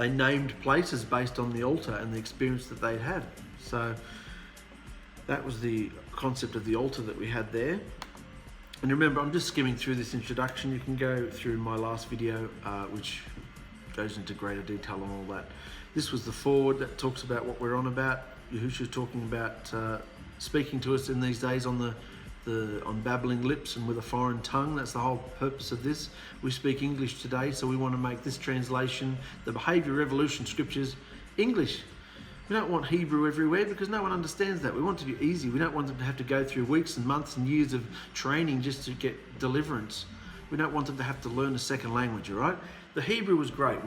they named places based on the altar and the experience that they'd had. So that was the concept of the altar that we had there. And remember, I'm just skimming through this introduction. You can go through my last video, which goes into greater detail on all that. This was the forward that talks about what we're on about. Yahushua's talking about speaking to us in these days on babbling lips and with a foreign tongue. That's the whole purpose of this. We speak English today, so we want to make this translation, the Behavior Revolution Scriptures, English. We don't want Hebrew everywhere because no one understands that. We want it to be easy. We don't want them to have to go through weeks and months and years of training just to get deliverance. We don't want them to have to learn a second language, all right? The Hebrew was great.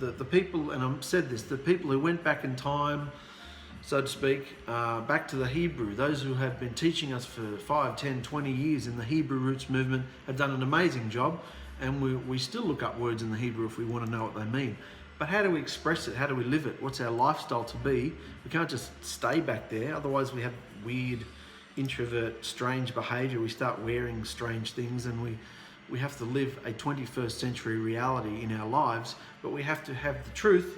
The people, and I've said this, the people who went back in time, so to speak, back to the Hebrew, those who have been teaching us for 5, 10, 20 years in the Hebrew roots movement have done an amazing job, and we still look up words in the Hebrew if we want to know what they mean. But how do we express it? How do we live it? What's our lifestyle to be? We can't just stay back there, otherwise we have weird, introvert, strange behavior. We start wearing strange things, and we have to live a 21st century reality in our lives, but we have to have the truth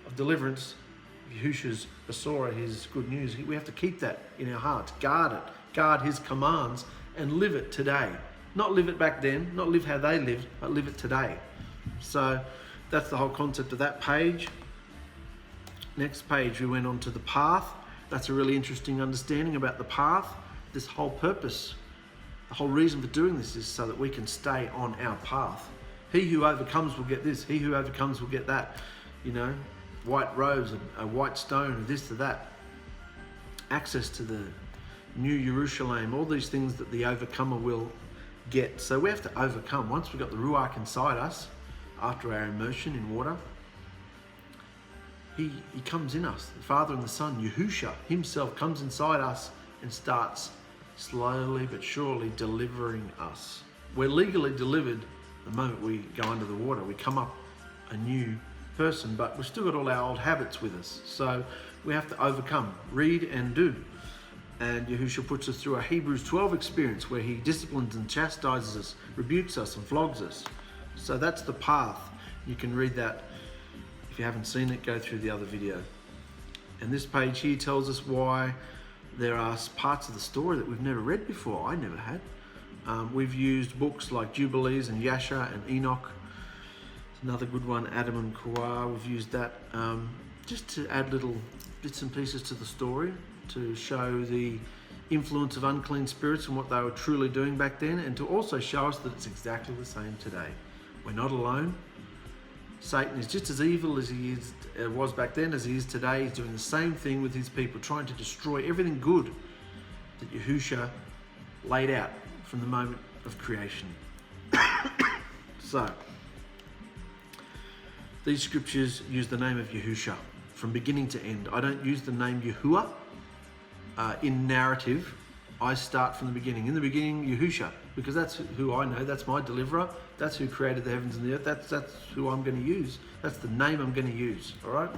of deliverance, Yahushua's Besorah, his good news. We have to keep that in our hearts, guard it, guard his commands, and live it today. Not live it back then, not live how they lived, but live it today. So that's the whole concept of that page. Next page, we went on to the path. That's a really interesting understanding about the path. This whole purpose, the whole reason for doing this is so that we can stay on our path. He who overcomes will get this. He who overcomes will get that. You know, white robes, a white stone, this to that. Access to the New Jerusalem, all these things that the overcomer will get. So we have to overcome. Once we've got the Ruach inside us, after our immersion in water, he comes in us. The Father and the Son, Yahushua himself, comes inside us and starts slowly but surely delivering us. We're legally delivered the moment we go under the water. We come up a new person, but we've still got all our old habits with us. So we have to overcome, read and do. And Yahushua puts us through a Hebrews 12 experience where he disciplines and chastises us, rebukes us and flogs us. So that's the path. You can read that. If you haven't seen it, go through the other video. And this page here tells us why there are parts of the story that we've never read before. I never had. We've used books like Jubilees and Yasha and Enoch. Another good one, Adam and 𝗂𝗓. We've used that just to add little bits and pieces to the story, to show the influence of unclean spirits and what they were truly doing back then, and to also show us that it's exactly the same today. We're not alone. Satan is just as evil as he was back then as he is today. He's doing the same thing with his people, trying to destroy everything good that Yahushua laid out from the moment of creation. So, these scriptures use the name of Yahushua from beginning to end. I don't use the name Yahuwah in narrative. I start from the beginning. In the beginning, Yahushua, because that's who I know. That's my deliverer. That's who created the heavens and the earth. That's who I'm going to use. That's the name I'm going to use. All right.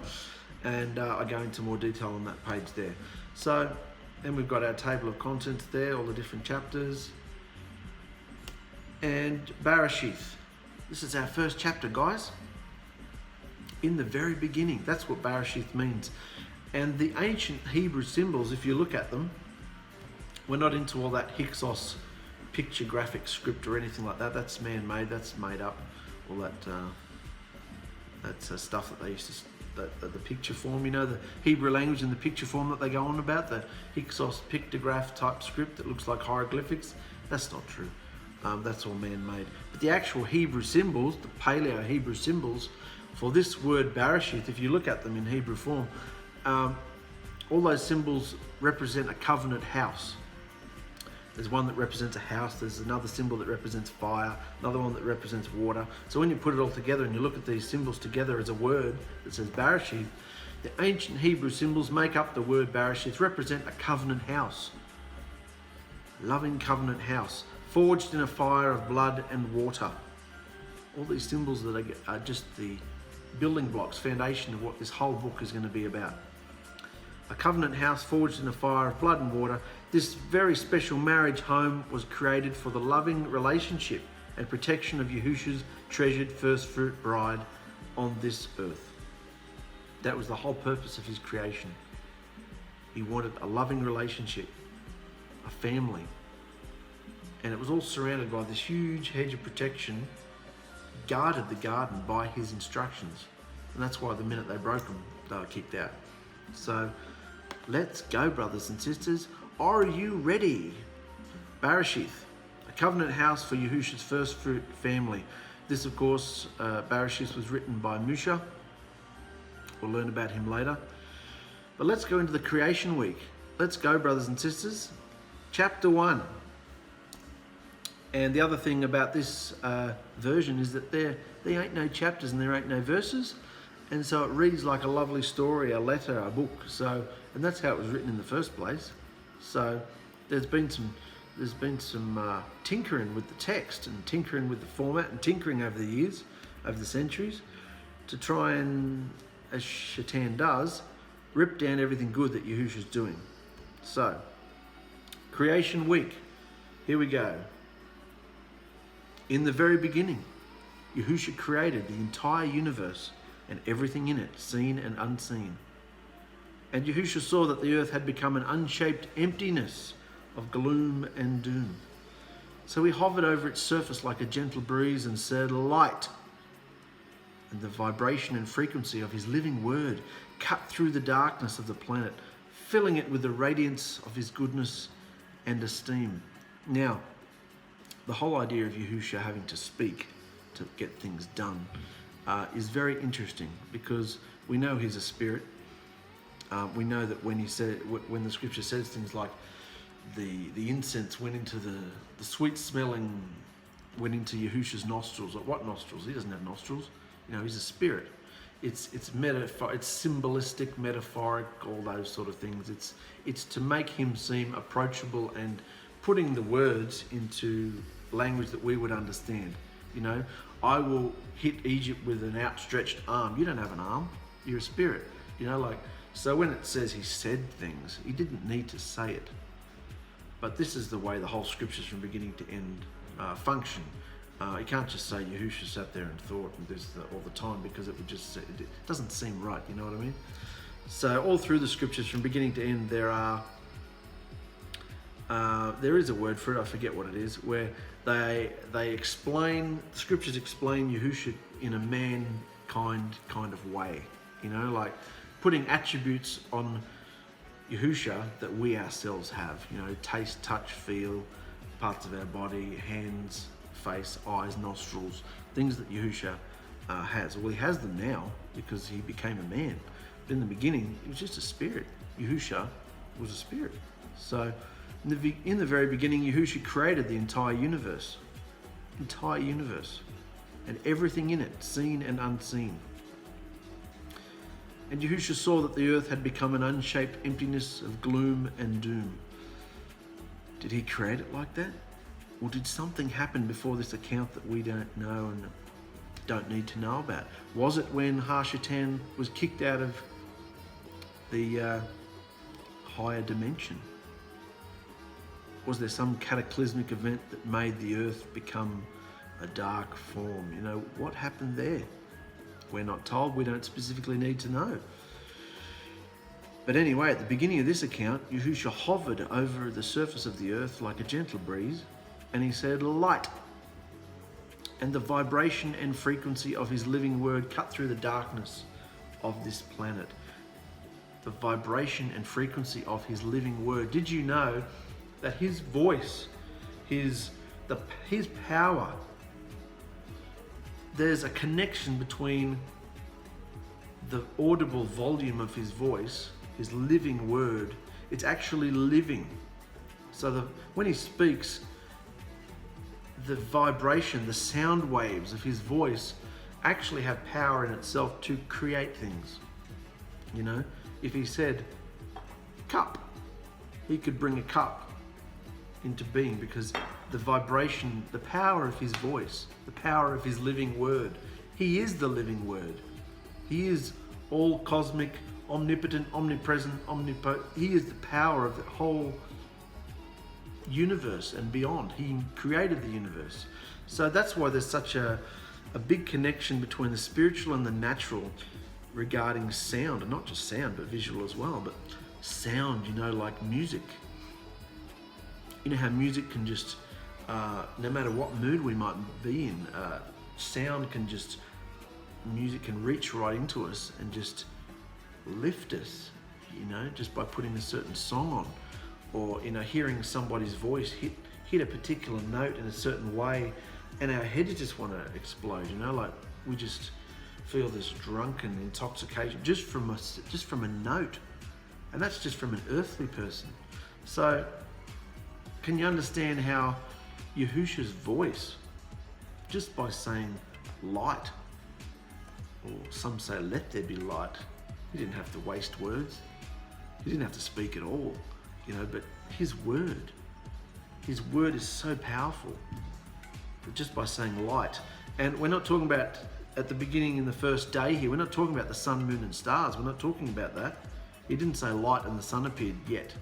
And I go into more detail on that page there. So then we've got our table of contents there, all the different chapters. And Bereshith. This is our first chapter, guys. In the very beginning. That's what Bereshith means. And the ancient Hebrew symbols, if you look at them, we're not into all that Hyksos picture graphic script or anything like that. That's man-made, that's made up. All that that's stuff that they used to, the picture form, you know, the Hebrew language and the picture form that they go on about, the Hyksos pictograph type script that looks like hieroglyphics. That's not true. That's all man-made. But the actual Hebrew symbols, the Paleo Hebrew symbols for this word Bereshith, if you look at them in Hebrew form, all those symbols represent a covenant house. There's one that represents a house, there's another symbol that represents fire, another one that represents water. So when you put it all together and you look at these symbols together as a word that says Bereshith, the ancient Hebrew symbols make up the word Bereshith, represent a covenant house. Loving covenant house, forged in a fire of blood and water. All these symbols that are just the building blocks, foundation of what this whole book is going to be about. A covenant house forged in a fire of blood and water. This very special marriage home was created for the loving relationship and protection of Yahushua's treasured first fruit bride, on this earth. That was the whole purpose of his creation. He wanted a loving relationship, a family. And it was all surrounded by this huge hedge of protection, guarded the garden by his instructions. And that's why the minute they broke them, they were kicked out. So let's go, brothers and sisters. Are you ready? Bereshith, a covenant house for Yahusha's first fruit family. This, of course, Bereshith was written by Musha. We'll learn about him later. But let's go into the creation week. Let's go, brothers and sisters. Chapter 1. And the other thing about this version is that there ain't no chapters and there ain't no verses. And so it reads like a lovely story, a letter, a book. So, and that's how it was written in the first place. So there's been some tinkering with the text and tinkering with the format and tinkering over the years, over the centuries, to try and, as Shaitan does, rip down everything good that Yahusha's doing. So, creation week. Here we go. In the very beginning, Yahusha created the entire universe and everything in it, seen and unseen. And Yahusha saw that the earth had become an unshaped emptiness of gloom and doom. So he hovered over its surface like a gentle breeze and said, "Light." And the vibration and frequency of his living word cut through the darkness of the planet, filling it with the radiance of his goodness and esteem. Now, the whole idea of Yahusha having to speak to get things done is very interesting, because we know he's a spirit. We know that when the scripture says things like the incense went into the sweet smelling went into Yahusha's nostrils. Like, what nostrils? He doesn't have nostrils. You know, he's a spirit. It's symbolistic, metaphoric, all those sort of things. It's to make him seem approachable and putting the words into language that we would understand. You know, I will hit Egypt with an outstretched arm. You don't have an arm. You're a spirit. You know, like, so when it says he said things, he didn't need to say it. But this is the way the whole scriptures from beginning to end function. You can't just say Yahusha sat there and thought and this all the time, because it doesn't seem right, you know what I mean? So all through the scriptures from beginning to end, there is a word for it, I forget what it is, where the scriptures explain Yahusha in a mankind kind of way, you know, like putting attributes on Yahusha that we ourselves have, you know, taste, touch, feel, parts of our body, hands, face, eyes, nostrils, things that Yahusha has. Well, he has them now because he became a man. But in the beginning, he was just a spirit. Yahusha was a spirit. So in the very beginning, Yahusha created the entire universe, and everything in it, seen and unseen. And Yahusha saw that the earth had become an unshaped emptiness of gloom and doom. Did he create it like that? Or did something happen before this account that we don't know and don't need to know about? Was it when Ⅎ was kicked out of the higher dimension? Was there some cataclysmic event that made the earth become a dark form? You know, what happened there? We're not told, we don't specifically need to know. But anyway, at the beginning of this account, Yahusha hovered over the surface of the earth like a gentle breeze, and he said, "Light." And the vibration and frequency of his living word cut through the darkness of this planet. The vibration and frequency of his living word. Did you know that his voice, his power, there's a connection between the audible volume of his voice, his living word, it's actually living. So when he speaks, the vibration, the sound waves of his voice actually have power in itself to create things. You know, if he said cup, he could bring a cup into being, because the vibration, the power of his voice, the power of his living word. He is the living word. He is all cosmic, omnipotent, omnipresent, omnipotent. He is the power of the whole universe and beyond. He created the universe. So that's why there's such a a big connection between the spiritual and the natural regarding sound, and not just sound, but visual as well. But sound, like music. You know how music can just, no matter what mood we might be in, music can reach right into us and just lift us, just by putting a certain song on, or hearing somebody's voice hit a particular note in a certain way, and our heads just want to explode. Like we just feel this drunken intoxication just from a note, and that's just from an earthly person. So can you understand how Yahushua's voice, just by saying light, or some say let there be light, he didn't have to waste words, he didn't have to speak at all, but his word is so powerful, just by saying light. And we're not talking about at the beginning in the first day here, we're not talking about the sun, moon and stars, we're not talking about that. He didn't say light and the sun appeared yet.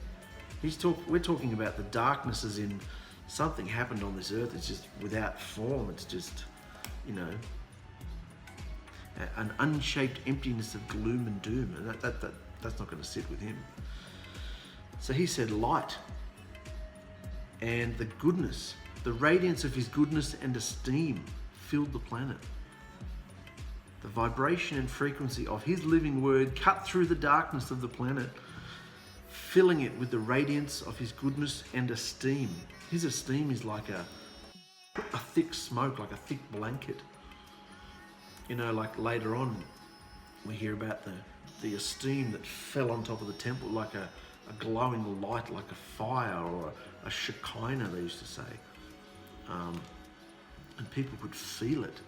We're talking about the darkness as in something happened on this earth. It's just without form. It's just, an unshaped emptiness of gloom and doom. And that's not going to sit with him. So he said light. And the goodness, the radiance of his goodness and esteem filled the planet. The vibration and frequency of his living word cut through the darkness of the planet, filling it with the radiance of his goodness and esteem. His esteem is like a thick smoke, like a thick blanket. Like later on, we hear about the esteem that fell on top of the temple, like a glowing light, like a fire, or a Shekinah, they used to say. And people could feel it.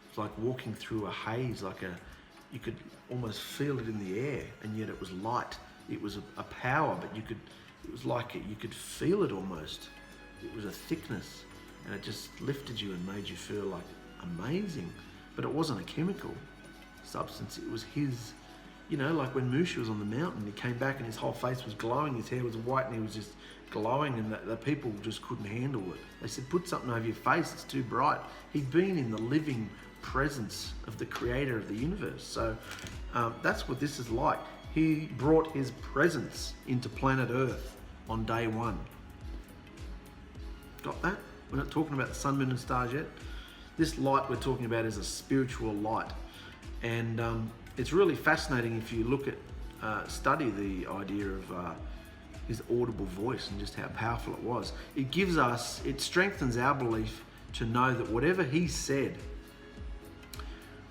It's like walking through a haze, you could almost feel it in the air, and yet it was light. It was a power, but you could feel it almost. It was a thickness, and it just lifted you and made you feel like amazing. But it wasn't a chemical substance. It was his, like when Moshe was on the mountain, he came back and his whole face was glowing, his hair was white, and he was just glowing, and the people just couldn't handle it. They said, put something over your face, it's too bright. He'd been in the living presence of the creator of the universe. So that's what this is like. He brought his presence into planet Earth on day one. Got that? We're not talking about the sun, moon and stars yet. This light we're talking about is a spiritual light. And it's really fascinating if you look at, study the idea of his audible voice and just how powerful it was. It strengthens our belief to know that whatever he said,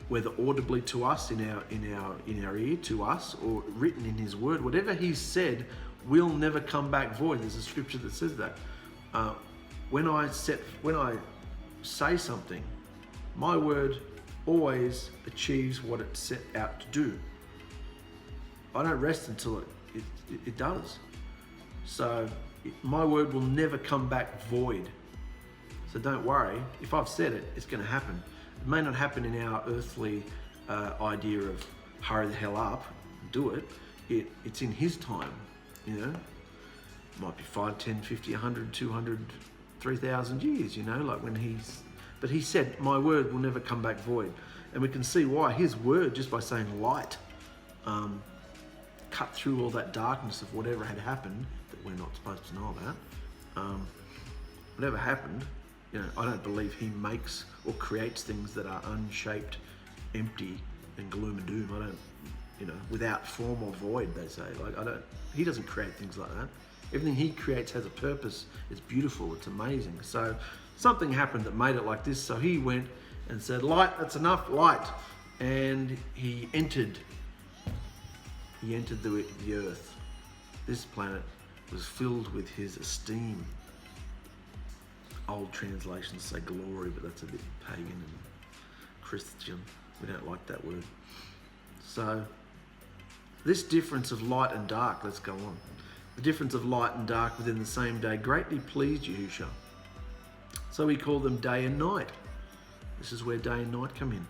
whether audibly to us in our ear to us, or written in his word, whatever he said will never come back void. There's a scripture that says that. When I say something, my word always achieves what it set out to do. I don't rest until it does. So my word will never come back void. So don't worry, if I've said it, it's going to happen. It may not happen in our earthly idea of hurry the hell up, do it. It's in his time, It might be 5, 10, 50, 100, 200, 3,000 years, but he said, my word will never come back void. And we can see why. His word, just by saying light, cut through all that darkness of whatever had happened that we're not supposed to know about. Whatever happened, I don't believe he makes or creates things that are unshaped, empty, and gloom and doom. I don't, without form or void, they say. He doesn't create things like that. Everything he creates has a purpose. It's beautiful, it's amazing. So something happened that made it like this. So he went and said, light, that's enough, light. And he entered the earth. This planet was filled with his esteem. Old translations say glory, but that's a bit pagan and Christian. We don't like that word. So this difference of light and dark, let's go on. The difference of light and dark within the same day greatly pleased Yahushua. So he called them day and night. This is where day and night come in.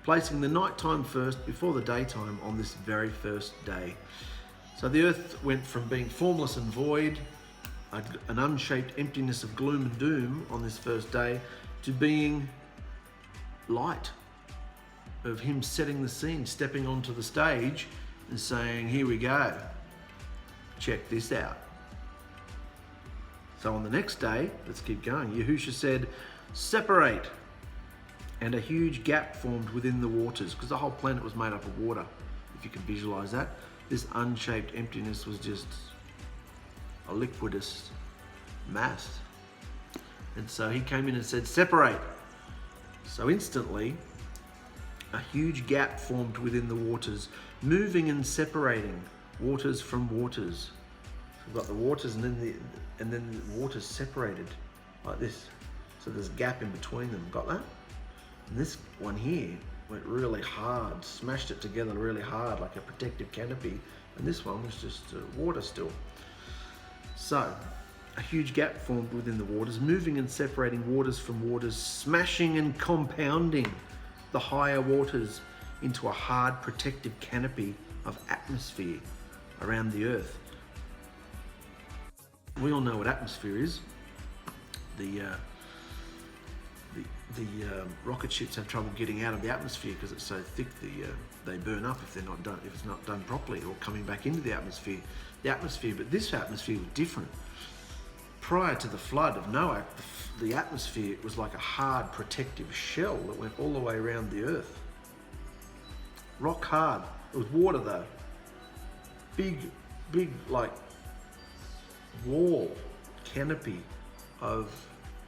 Placing the nighttime first before the daytime on this very first day. So the earth went from being formless and void, an unshaped emptiness of gloom and doom on this first day, to being light. of him setting the scene, stepping onto the stage and saying, here we go, check this out. So on the next day, let's keep going, Yahusha said, separate. And a huge gap formed within the waters, because the whole planet was made up of water, if you can visualize that. This unshaped emptiness was just a liquidous mass. And so he came in and said, separate. So instantly, a huge gap formed within the waters, moving and separating waters from waters. So we've got the waters and then the waters separated like this. So there's a gap in between them. Got that? And this one here went really hard, smashed it together really hard like a protective canopy. And this one was just water still. So a huge gap formed within the waters, moving and separating waters from waters, smashing and compounding the higher waters into a hard protective canopy of atmosphere around the earth. We all know what atmosphere is. The rocket ships have trouble getting out of the atmosphere because it's so thick. They burn up if it's not done properly, or coming back into the atmosphere. But this atmosphere was different. Prior to the flood of Noah, the atmosphere was like a hard protective shell that went all the way around the earth. Rock hard. It was water though. Big like wall, canopy of,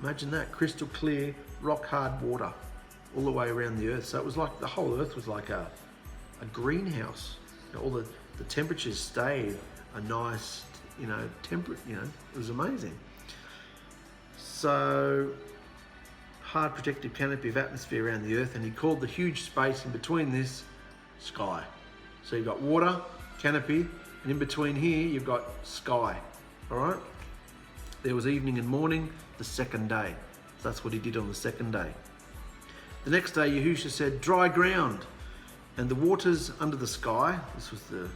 imagine that, crystal clear, rock hard water all the way around the earth. So it was like the whole earth was like a greenhouse. All the temperatures stayed a nice, temperate, it was amazing. So, hard protective canopy of atmosphere around the earth, and he called the huge space in between this sky. So you've got water, canopy, and in between here you've got sky, all right? There was evening and morning, the second day. So that's what he did on the second day. The next day Yahusha said, dry ground, and the waters under the sky, this was the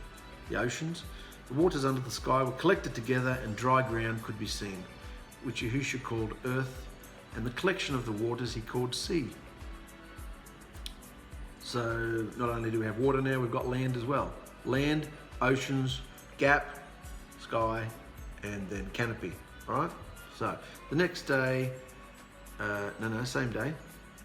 oceans, the waters under the sky were collected together and dry ground could be seen, which Yahusha called earth, and the collection of the waters he called sea. So not only do we have water now, we've got land as well. Land, oceans, gap, sky, and then canopy, all right? So the next day, same day,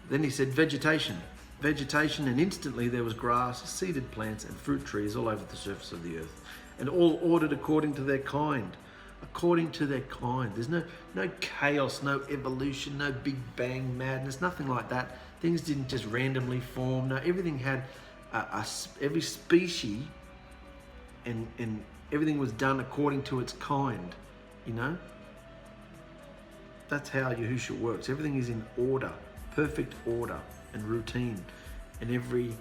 then he said vegetation, and instantly there was grass, seeded plants and fruit trees all over the surface of the earth, and all ordered according to their kind. According to their kind. There's no chaos, no evolution, no big bang madness, nothing like that. Things didn't just randomly form. No, everything had every species, and everything was done according to its kind, That's how Yahusha works. Everything is in order, perfect order and routine. And every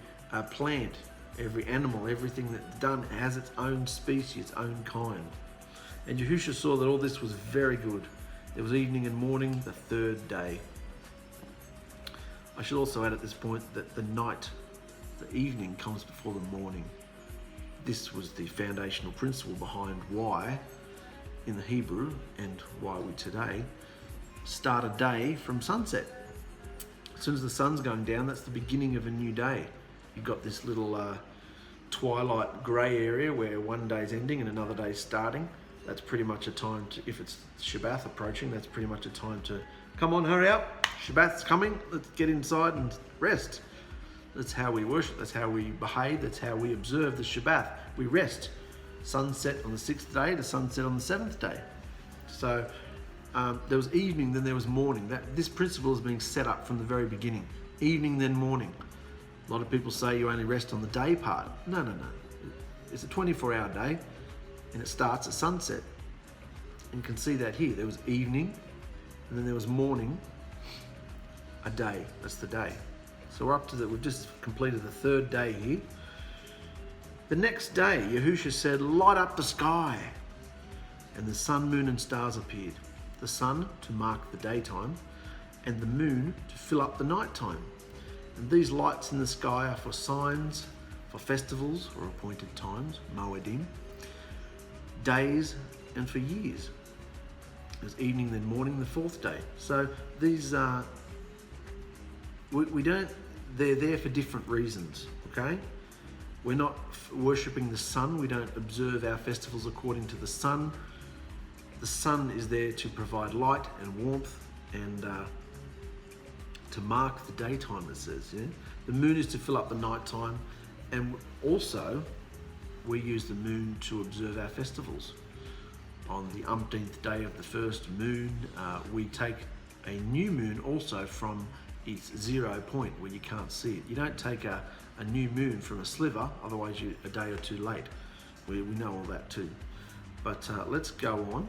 plant, every animal, everything that's done has its own species, its own kind. And Yahusha saw that all this was very good. There was evening and morning, the third day. I should also add at this point that the evening comes before the morning. This was the foundational principle behind why, in the Hebrew, and why we today, start a day from sunset. As soon as the sun's going down, that's the beginning of a new day. You've got this little twilight grey area where one day's ending and another day's starting. That's pretty much a time to, if it's Shabbat approaching, that's pretty much a time to, come on, hurry up, Shabbat's coming, let's get inside and rest. That's how we worship, that's how we behave, that's how we observe the Shabbat. We rest. Sunset on the 6th day to sunset on the 7th day. So there was evening, then there was morning. This principle is being set up from the very beginning. Evening, then morning. A lot of people say you only rest on the day part. No. It's a 24-hour day, and it starts at sunset. And you can see that here. There was evening, and then there was morning, a day. That's the day. So we're up to we've just completed the third day here. The next day, Yahusha said, light up the sky. And the sun, moon, and stars appeared. The sun to mark the daytime, and the moon to fill up the nighttime. And these lights in the sky are for signs, for festivals or appointed times, moedim, days, and for years. There's evening, then morning, the fourth day. So these are, they're there for different reasons, okay? We're not worshipping the sun. We don't observe our festivals according to the sun. The sun is there to provide light and warmth and to mark the daytime, it says, yeah? The moon is to fill up the nighttime, and also we use the moon to observe our festivals. On the umpteenth day of the first moon, we take a new moon also from its 0 point where you can't see it. You don't take a new moon from a sliver, otherwise you're a day or two late. We know all that too. But let's go on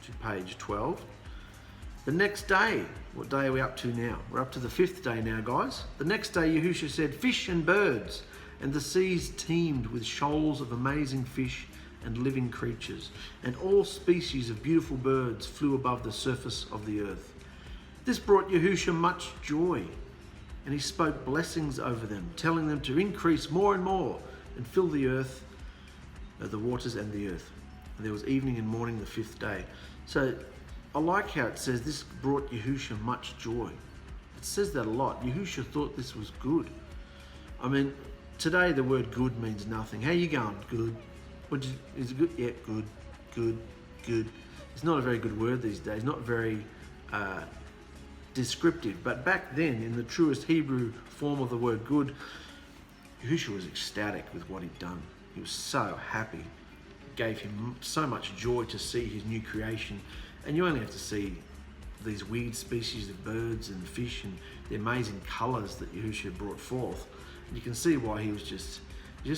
to page 12. The next day, what day are we up to now? We're up to the 5th day now, guys. The next day, Yahushua said, fish and birds, and the seas teemed with shoals of amazing fish and living creatures, and all species of beautiful birds flew above the surface of the earth. This brought Yahushua much joy, and he spoke blessings over them, telling them to increase more and more and fill the earth, the waters and the earth. And there was evening and morning the 5th day. So I like how it says this brought Yahushua much joy. It says that a lot. Yahushua thought this was good. I mean, today the word good means nothing. How you going? Good. Is it good? Yeah, good, good, good. It's not a very good word these days, not very descriptive. But back then, in the truest Hebrew form of the word good, Yahushua was ecstatic with what he'd done. He was so happy. It gave him so much joy to see his new creation. And you only have to see these weird species of birds and fish and the amazing colours that Yahushua brought forth. And you can see why he was just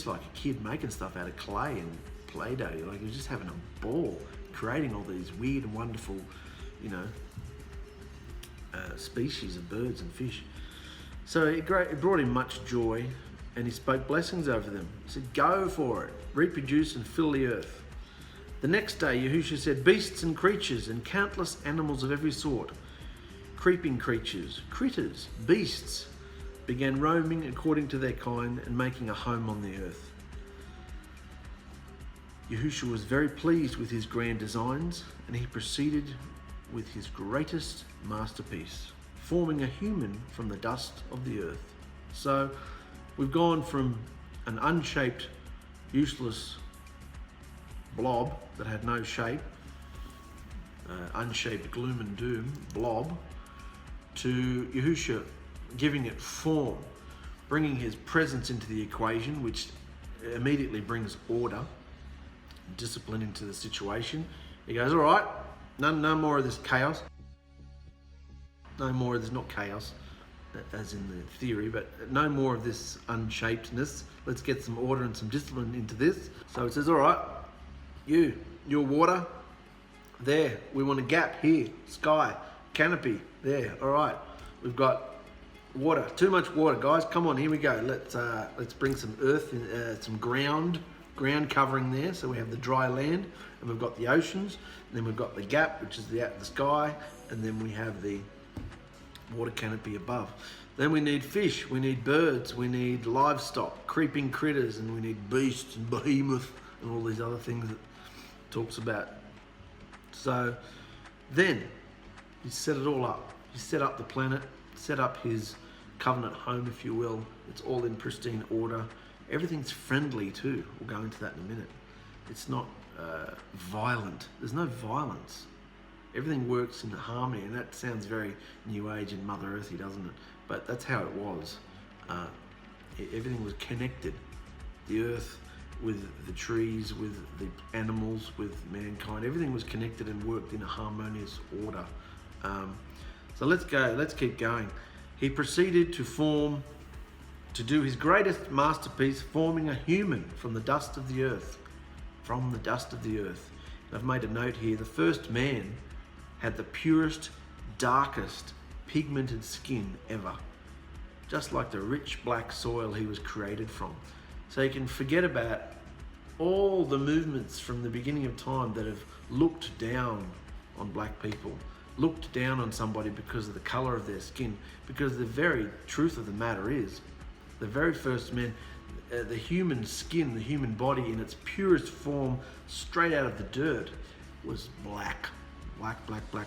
like a kid making stuff out of clay and Play-Doh. Like he was just having a ball creating all these weird and wonderful, species of birds and fish. So it brought him much joy, and he spoke blessings over them. He said, go for it, reproduce and fill the earth. The next day, Yahushua said, beasts and creatures and countless animals of every sort, creeping creatures, critters, beasts, began roaming according to their kind and making a home on the earth. Yahushua was very pleased with his grand designs, and he proceeded with his greatest masterpiece, forming a human from the dust of the earth. So we've gone from an unshaped, useless blob that had no shape, unshaped gloom and doom blob, to Yahushua giving it form, bringing his presence into the equation, which immediately brings order, discipline into the situation. He goes, all right, no more of this chaos. No more of this, not chaos, as in the theory, but no more of this unshapedness. Let's get some order and some discipline into this. So it says, all right, your water, there. We want a gap here, sky, canopy, there. All right, we've got water, too much water, guys. Come on, here we go. Let's bring some earth, some ground covering there. So we have the dry land, and we've got the oceans, and then we've got the gap, which is the sky, and then we have the water canopy above. Then we need fish, we need birds, we need livestock, creeping critters, and we need beasts and behemoth and all these other things that it talks about. So then he set it all up. He set up the planet, set up his covenant home, if you will. It's all in pristine order. Everything's friendly too. We'll go into that in a minute. It's not violent. There's no violence. Everything works in harmony, and that sounds very New Age and Mother Earthy, doesn't it? But that's how it was. Everything was connected. The earth with the trees, with the animals, with mankind. Everything was connected and worked in a harmonious order. So let's keep going. He proceeded to do his greatest masterpiece, forming a human from the dust of the earth. From the dust of the earth. And I've made a note here. The first man had the purest, darkest, pigmented skin ever. Just like the rich black soil he was created from. So you can forget about all the movements from the beginning of time that have looked down on black people, looked down on somebody because of the color of their skin, because the very truth of the matter is, the very first men, the human skin, the human body in its purest form, straight out of the dirt, was black, Black, black, black,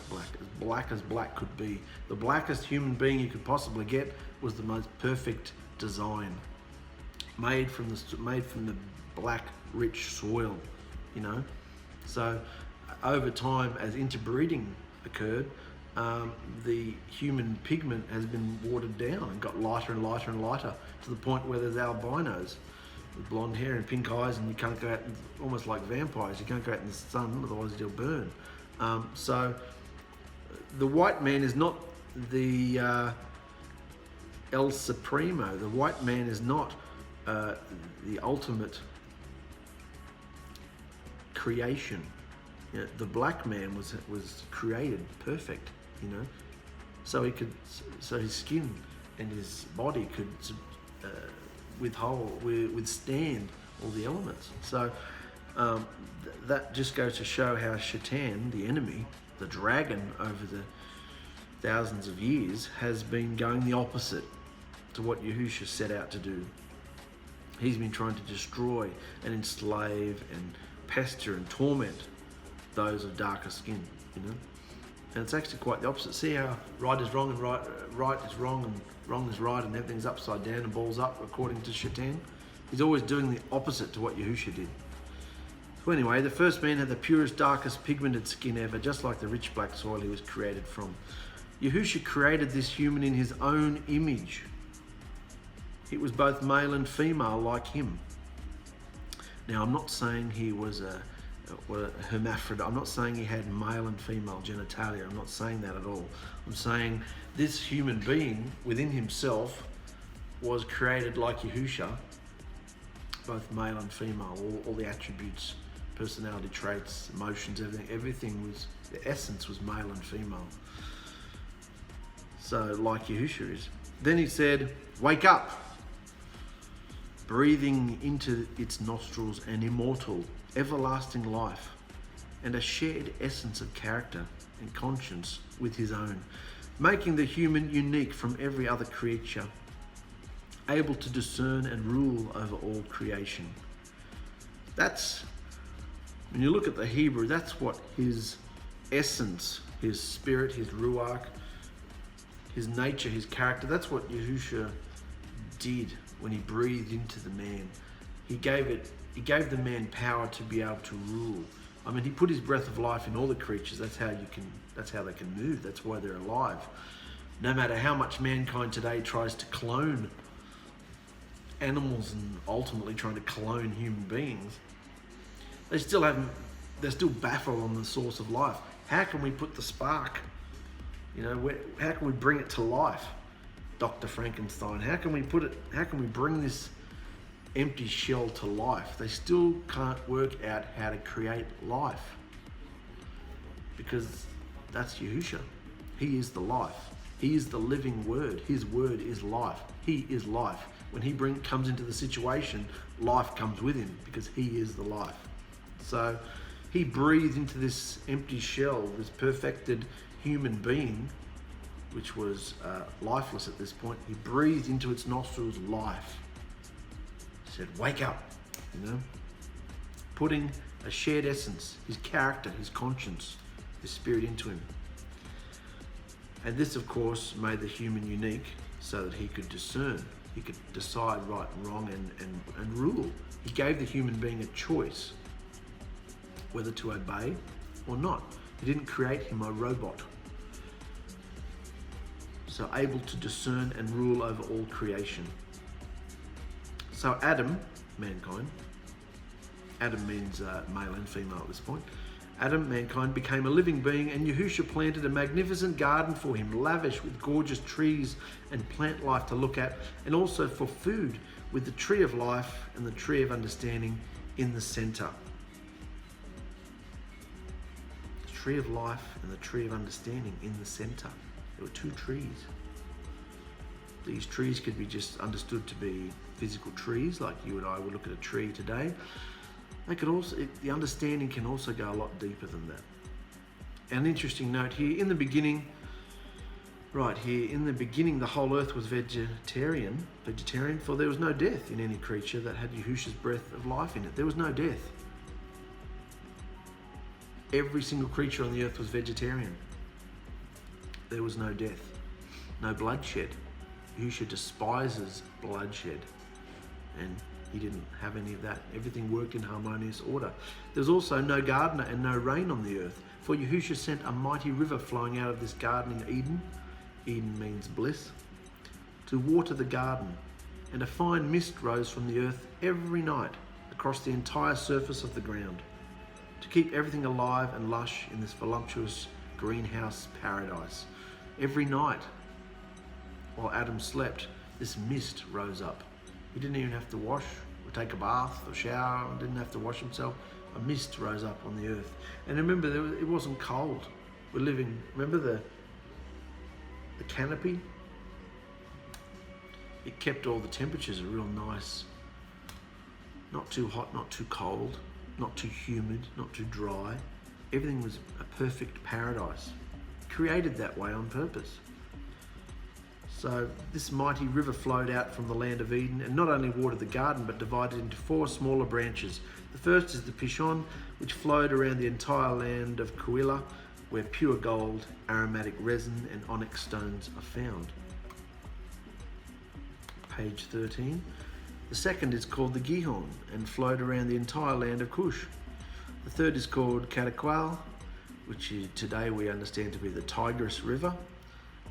black. As black could be. The blackest human being you could possibly get was the most perfect design. Made from the black, rich soil, you know. So over time, as interbreeding occurred, the human pigment has been watered down and got lighter and lighter and lighter to the point where there's albinos with blonde hair and pink eyes, and you can't go out, almost like vampires, you can't go out in the sun, otherwise you'll burn. So the white man is not the 𝐿 The white man is not the ultimate creation. You know, the black man was created perfect, you know, so his skin and his body could withstand all the elements. So that just goes to show how Shaitan, the enemy, the dragon, over the thousands of years, has been going the opposite to what Yahushua set out to do. He's been trying to destroy and enslave and pester and torment those of darker skin, you know. And it's actually quite the opposite. See how right is wrong and right is wrong and wrong is right, and everything's upside down and balls up according to Shaitan? He's always doing the opposite to what Yahushua did. So anyway, the first man had the purest, darkest pigmented skin ever, just like the rich black soil he was created from. Yahushua created this human in his own image. It was both male and female like him. Now, I'm not saying he was a hermaphrodite. I'm not saying he had male and female genitalia. I'm not saying that at all. I'm saying this human being within himself was created like Yahushua, both male and female, all the attributes, personality traits, emotions, everything was, the essence was male and female. So like Yahushua is. Then he said, wake up, breathing into its nostrils an immortal, everlasting life, and a shared essence of character and conscience with his own, making the human unique from every other creature, able to discern and rule over all creation. That's, when you look at the Hebrew, that's what his essence, his spirit, his ruach, his nature, his character, that's what Yahushua did when he breathed into the man. He gave the man power to be able to rule. I mean, he put his breath of life in all the creatures. That's how they can move. That's why they're alive. No matter how much mankind today tries to clone animals and ultimately trying to clone human beings, they're still baffled on the source of life. How can we put the spark? You know, how can we bring it to life? Dr. Frankenstein, how can we bring this empty shell to life? They still can't work out how to create life, because that's Yahushua. He is the life. He is the living word. His word is life. He is life. When he comes into the situation, life comes with him, because he is the life. So he breathed into this empty shell, this perfected human being, which was lifeless at this point. He breathed into its nostrils life. He said, wake up, you know, putting a shared essence, his character, his conscience, his spirit into him. And this, of course, made the human unique so that he could discern, he could decide right and wrong and rule. He gave the human being a choice whether to obey or not. He didn't create him a robot. So able to discern and rule over all creation. So Adam, mankind, Adam means male and female at this point. Adam, mankind, became a living being, and Yahushua planted a magnificent garden for him, lavish with gorgeous trees and plant life to look at, and also for food, with the tree of life and the tree of understanding in the center. The tree of life and the tree of understanding in the center. There were two trees. These trees could be just understood to be physical trees, like you and I would look at a tree today. They could also, the understanding can also go a lot deeper than that. An interesting note here, in the beginning, right here, in the beginning, the whole earth was vegetarian, for there was no death in any creature that had Yahushua's breath of life in it. There was no death. Every single creature on the earth was vegetarian. There was no death, no bloodshed. Yahushua despises bloodshed, and he didn't have any of that. Everything worked in harmonious order. There was also no gardener and no rain on the earth, for Yahushua sent a mighty river flowing out of this garden in Eden. Eden means bliss, to water the garden, and a fine mist rose from the earth every night across the entire surface of the ground, to keep everything alive and lush in this voluptuous greenhouse paradise. Every night, while Adam slept, this mist rose up. He didn't even have to wash or take a bath or shower, didn't have to wash himself. A mist rose up on the earth. And remember, it wasn't cold. We're living, remember the canopy? It kept all the temperatures real nice. Not too hot, not too cold, not too humid, not too dry. Everything was a perfect paradise, created that way on purpose. So this mighty river flowed out from the land of Eden and not only watered the garden, but divided into 4 smaller branches. The first is the Pishon, which flowed around the entire land of Keilah, where pure gold, aromatic resin, and onyx stones are found. Page 13. The second is called the Gihon and flowed around the entire land of Cush. The third is called 𝗪𝗪𝗪, which today we understand to be the Tigris River,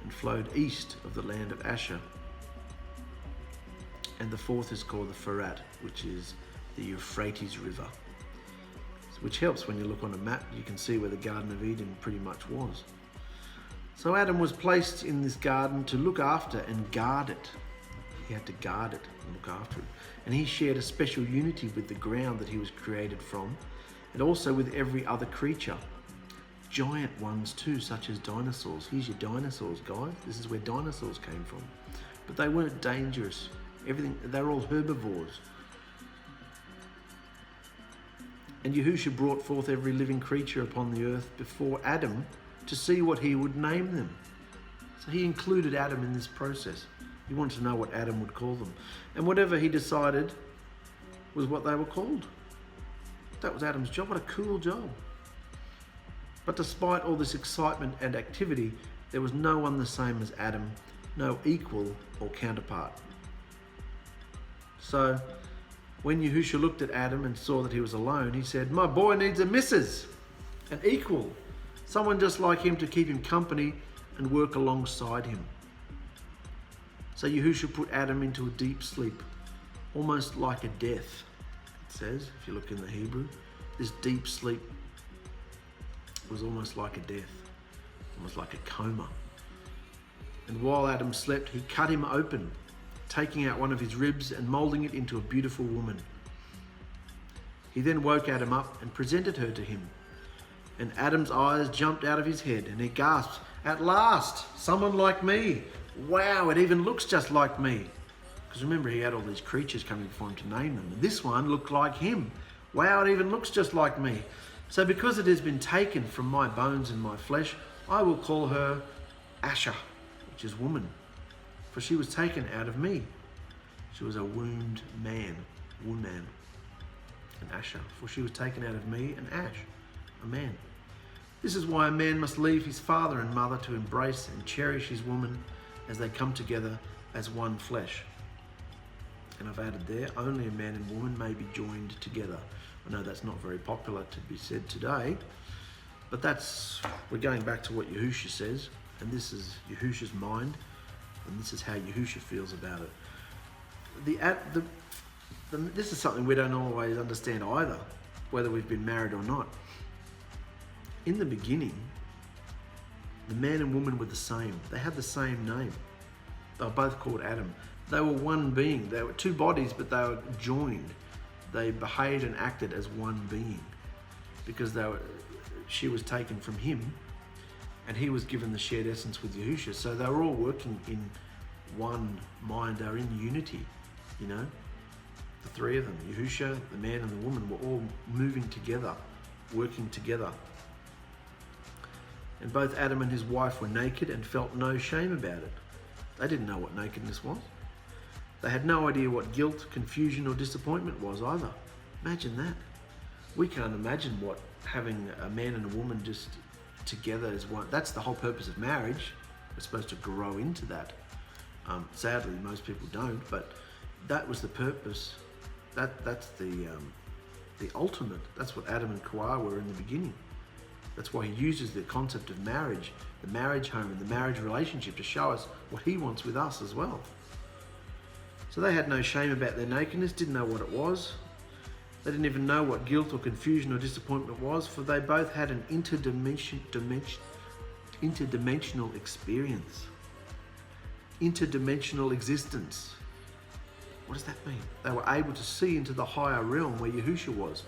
and flowed east of the land of Asher. And the fourth is called the Pharat, which is the Euphrates River, which helps when you look on a map. You can see where the Garden of Eden pretty much was. So Adam was placed in this garden to look after and guard it. He had to guard it and look after it. And he shared a special unity with the ground that he was created from, and also with every other creature. Giant ones too, such as dinosaurs. Here's your dinosaurs, guys. This is where dinosaurs came from. But they weren't dangerous. They were all herbivores. And Yahushua brought forth every living creature upon the earth before Adam to see what he would name them. So he included Adam in this process. He wanted to know what Adam would call them. And whatever he decided was what they were called. That was Adam's job. What a cool job. But despite all this excitement and activity, there was no one the same as Adam, no equal or counterpart. So when Yahushua looked at Adam and saw that he was alone, he said, "My boy needs a missus, an equal, someone just like him to keep him company and work alongside him." So Yahushua put Adam into a deep sleep, almost like a death. It says, if you look in the Hebrew, this deep sleep was almost like a death, almost like a coma. And while Adam slept, he cut him open, taking out one of his ribs and molding it into a beautiful woman. He then woke Adam up and presented her to him. And Adam's eyes jumped out of his head and he gasped, "At last, someone like me. Wow, it even looks just like me." Because remember, he had all these creatures coming before him to name them. And this one looked like him. Wow, it even looks just like me. So because it has been taken from my bones and my flesh, I will call her Asher, which is woman. For she was taken out of me. She was a wombed man, woman. And Asher, for she was taken out of me, and Ash, a man. This is why a man must leave his father and mother to embrace and cherish his woman as they come together as one flesh. And I've added there, only a man and woman may be joined together. I know that's not very popular to be said today, but we're going back to what Yahushua says, and this is Yahushua's mind, and this is how Yahushua feels about it. This is something we don't always understand either, whether we've been married or not. In the beginning, the man and woman were the same. They had the same name. They were both called Adam. They were one being. They were two bodies, but they were joined. They behaved and acted as one being because she was taken from him and he was given the shared essence with Yahushua. So they were all working in one mind. They were in unity, you know. The three of them, Yahushua, the man and the woman, were all moving together, working together. And both Adam and his wife were naked and felt no shame about it. They didn't know what nakedness was. They had no idea what guilt, confusion, or disappointment was either. Imagine that. We can't imagine what having a man and a woman just together is one. That's the whole purpose of marriage. We're supposed to grow into that. Sadly, most people don't, but that was the purpose. That's the ultimate. That's what Adam and Ḥawā were in the beginning. That's why he uses the concept of marriage, the marriage home and the marriage relationship to show us what he wants with us as well. So they had no shame about their nakedness, didn't know what it was. They didn't even know what guilt or confusion or disappointment was, for they both had an interdimensional experience. Interdimensional existence. What does that mean? They were able to see into the higher realm where Yahushua was.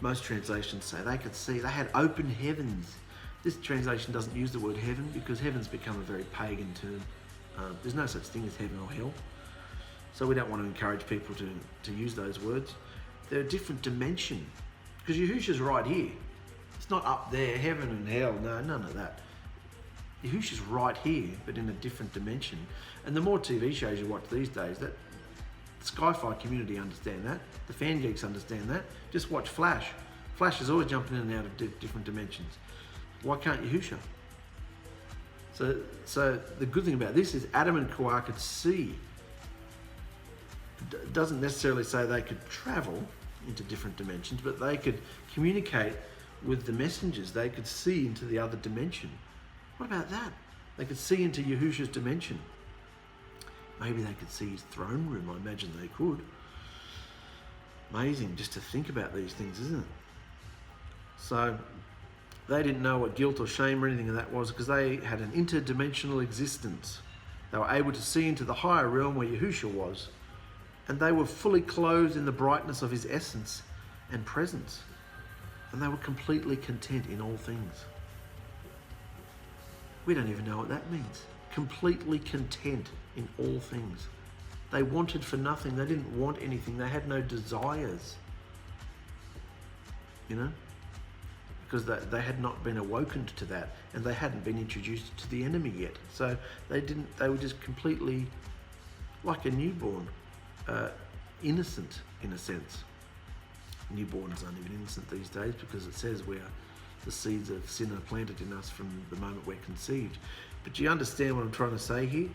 Most translations say they could see, they had open heavens. This translation doesn't use the word heaven because heaven's become a very pagan term. There's no such thing as heaven or hell. So we don't want to encourage people to use those words. They're a different dimension. Because Yahushua's right here. It's not up there, heaven and hell. No, none of that. Yahushua's right here, but in a different dimension. And the more TV shows you watch these days, that the sci-fi community understand that. The fan geeks understand that. Just watch Flash. Flash is always jumping in and out of different dimensions. Why can't Yahushua? So the good thing about this is Adam and Ḥawā could see. It doesn't necessarily say they could travel into different dimensions, but they could communicate with the messengers. They could see into the other dimension. What about that? They could see into Yahushua's dimension. Maybe they could see his throne room. I imagine they could. Amazing just to think about these things, isn't it? So they didn't know what guilt or shame or anything of that was because they had an interdimensional existence. They were able to see into the higher realm where Yahushua was, and they were fully clothed in the brightness of his essence and presence, and they were completely content in all things. We don't even know what that means. Completely content in all things. They wanted for nothing. They didn't want anything. They had no desires. You know? Because they had not been awoken to that, and they hadn't been introduced to the enemy yet. So they were just completely like a newborn, innocent in a sense. Newborns aren't even innocent these days because it says the seeds of sin are planted in us from the moment we're conceived. But you understand what I'm trying to say here?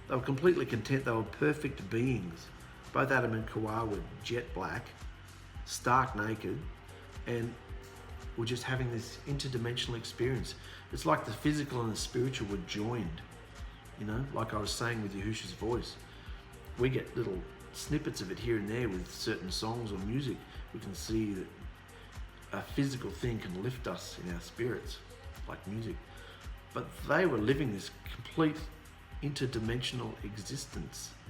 They were completely content. They were perfect beings. Both Adam and Ḥawā were jet black, stark naked, and were just having this interdimensional experience. It's like the physical and the spiritual were joined. You know, like I was saying with Yahushua's voice. We get little snippets of it here and there with certain songs or music. We can see that a physical thing can lift us in our spirits, like music. But they were living this complete interdimensional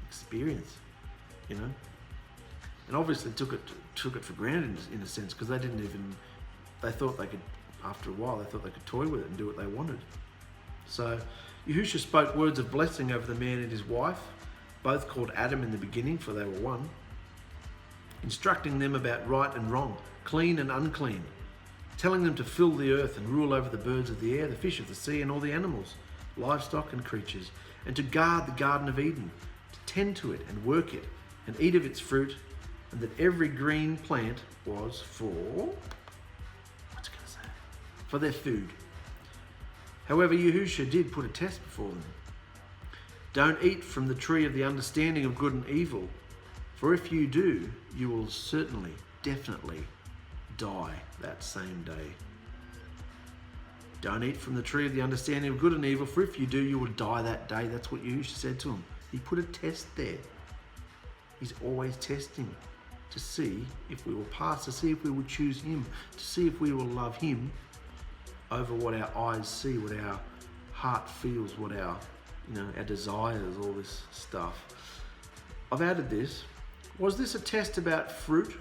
experience, you know. And obviously took it for granted in a sense because they thought they could, after a while, they thought they could toy with it and do what they wanted. So Yahushua spoke words of blessing over the man and his wife, both called Adam in the beginning, for they were one, instructing them about right and wrong, clean and unclean, telling them to fill the earth and rule over the birds of the air, the fish of the sea, and all the animals, livestock and creatures, and to guard the Garden of Eden, to tend to it and work it, and eat of its fruit, and that every green plant was for their food. However, Yahushua did put a test before them. Don't eat from the tree of the understanding of good and evil, for if you do, you will certainly, definitely die that same day. Don't eat from the tree of the understanding of good and evil, for if you do, you will die that day. That's what Yahushua said to him. He put a test there. He's always testing to see if we will pass, to see if we will choose him, to see if we will love him over what our eyes see, what our heart feels, what our desires, all this stuff. I've added this. Was this a test about fruit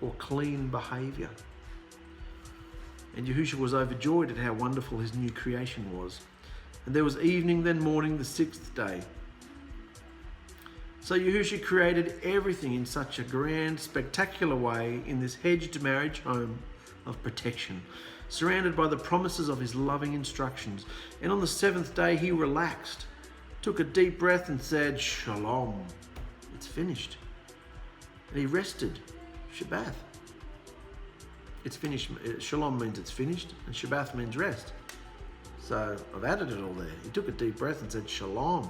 or clean behavior? And Yahushua was overjoyed at how wonderful his new creation was. And there was evening, then morning, the sixth day. So Yahushua created everything in such a grand, spectacular way in this hedged marriage home of protection, surrounded by the promises of his loving instructions. And on the seventh day he relaxed, took a deep breath and said, Shalom, it's finished. And he rested, Shabbat. it's finished. Shalom means it's finished, and Shabbath means rest. So I've added it all there. He took a deep breath and said, Shalom.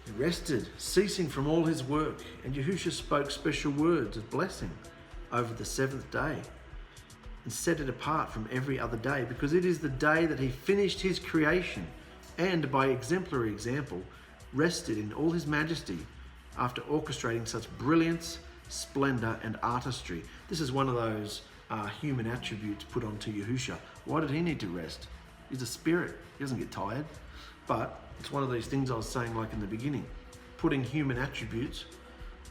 He rested, ceasing from all his work, and Yahushua spoke special words of blessing over the seventh day and set it apart from every other day, because it is the day that he finished his creation and, by exemplary example, rested in all his majesty after orchestrating such brilliance, splendor, and artistry. This is one of those human attributes put onto Yahushua. Why did he need to rest? He's a spirit. He doesn't get tired. But it's one of these things I was saying like in the beginning, putting human attributes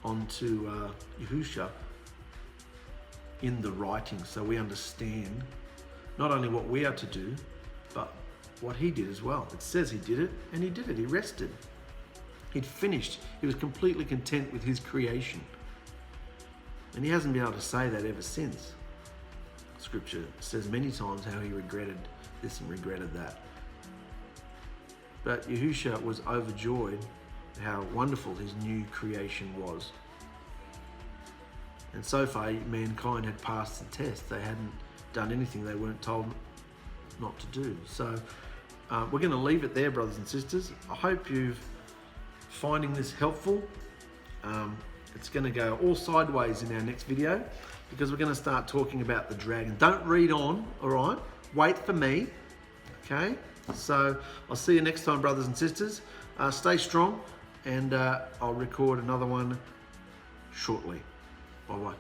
onto Yahushua in the writing, so we understand not only what we are to do, but what he did as well. It says he did it, and he did it. He rested. He'd finished. He was completely content with his creation. And he hasn't been able to say that ever since. Scripture says many times how he regretted this and regretted that. But Yahushua was overjoyed how wonderful his new creation was. And so far, mankind had passed the test. They hadn't done anything they weren't told not to do. So we're going to leave it there, brothers and sisters. I hope you're finding this helpful. It's going to go all sideways in our next video, because we're going to start talking about the dragon. Don't read on, all right? Wait for me, okay? So I'll see you next time, brothers and sisters. Stay strong, and I'll record another one shortly. Bye-bye.